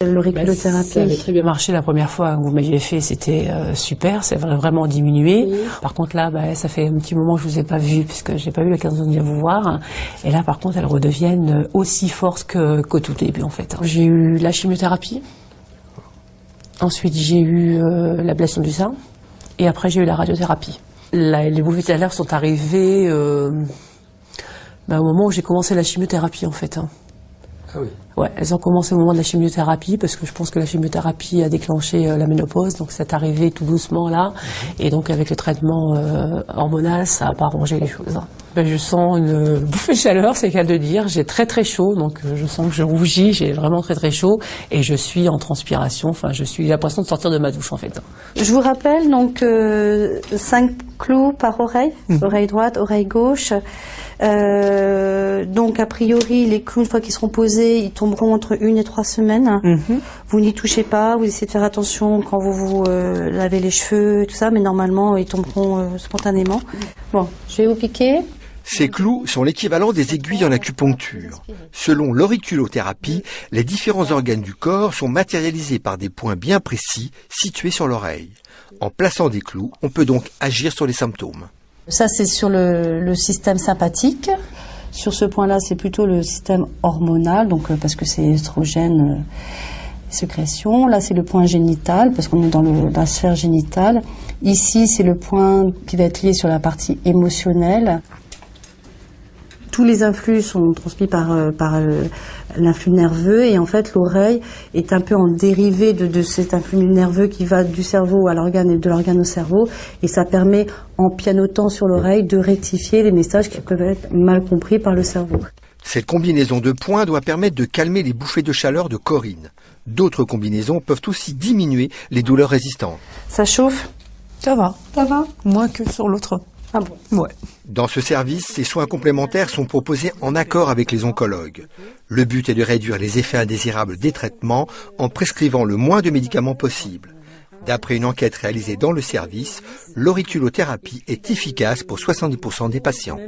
L'auriculothérapie. Ça avait très bien marché la première fois que vous m'aviez fait, c'était super, c'est vraiment diminué. Oui. Par contre là, ça fait un petit moment que je vous ai pas vu, puisque j'ai pas eu l'occasion de venir vous voir. Et là, par contre, elles redeviennent aussi fortes qu'au tout début en fait. J'ai eu la chimiothérapie. Ensuite, j'ai eu l'ablation du sein. Et après, j'ai eu la radiothérapie. Les bouffées chaleur sont arrivées au moment où j'ai commencé la chimiothérapie en fait. Ah oui. Ouais, elles ont commencé au moment de la chimiothérapie parce que je pense que la chimiothérapie a déclenché la ménopause, donc c'est arrivé tout doucement là. Et donc avec le traitement hormonal, ça n'a pas arrangé les choses. Je sens une bouffée de chaleur, c'est le cas de dire. J'ai très très chaud, donc je sens que je rougis, j'ai vraiment très très chaud et je suis en transpiration. Enfin, j'ai l'impression de sortir de ma douche en fait. Je vous rappelle donc 5 clous par oreille, oreille droite, oreille gauche. Donc a priori les clous, une fois qu'ils seront posés, ils tomberont entre 1 et 3 semaines. Vous n'y touchez pas, vous essayez de faire attention quand vous vous lavez les cheveux, tout ça, mais normalement ils tomberont spontanément. Bon, je vais vous piquer. Ces clous sont l'équivalent des aiguilles en acupuncture. Selon l'auriculothérapie, les différents organes du corps sont matérialisés par des points bien précis situés sur l'oreille. En plaçant des clous, on peut donc agir sur les symptômes. Ça, c'est sur le système sympathique. Sur ce point-là, c'est plutôt le système hormonal, donc parce que c'est estrogène, sécrétion. Là, c'est le point génital, parce qu'on est dans la sphère génitale. Ici, c'est le point qui va être lié sur la partie émotionnelle. Tous les influx sont transmis par l'influx nerveux et en fait l'oreille est un peu en dérivé de cet influx nerveux qui va du cerveau à l'organe et de l'organe au cerveau et ça permet en pianotant sur l'oreille de rectifier les messages qui peuvent être mal compris par le cerveau. Cette combinaison de points doit permettre de calmer les bouffées de chaleur de Corinne. D'autres combinaisons peuvent aussi diminuer les douleurs résistantes. Ça chauffe? Ça va. Ça va? Moins que sur l'autre. Ah bon? Ouais. Dans ce service, ces soins complémentaires sont proposés en accord avec les oncologues. Le but est de réduire les effets indésirables des traitements en prescrivant le moins de médicaments possible. D'après une enquête réalisée dans le service, l'auriculothérapie est efficace pour 70% des patients.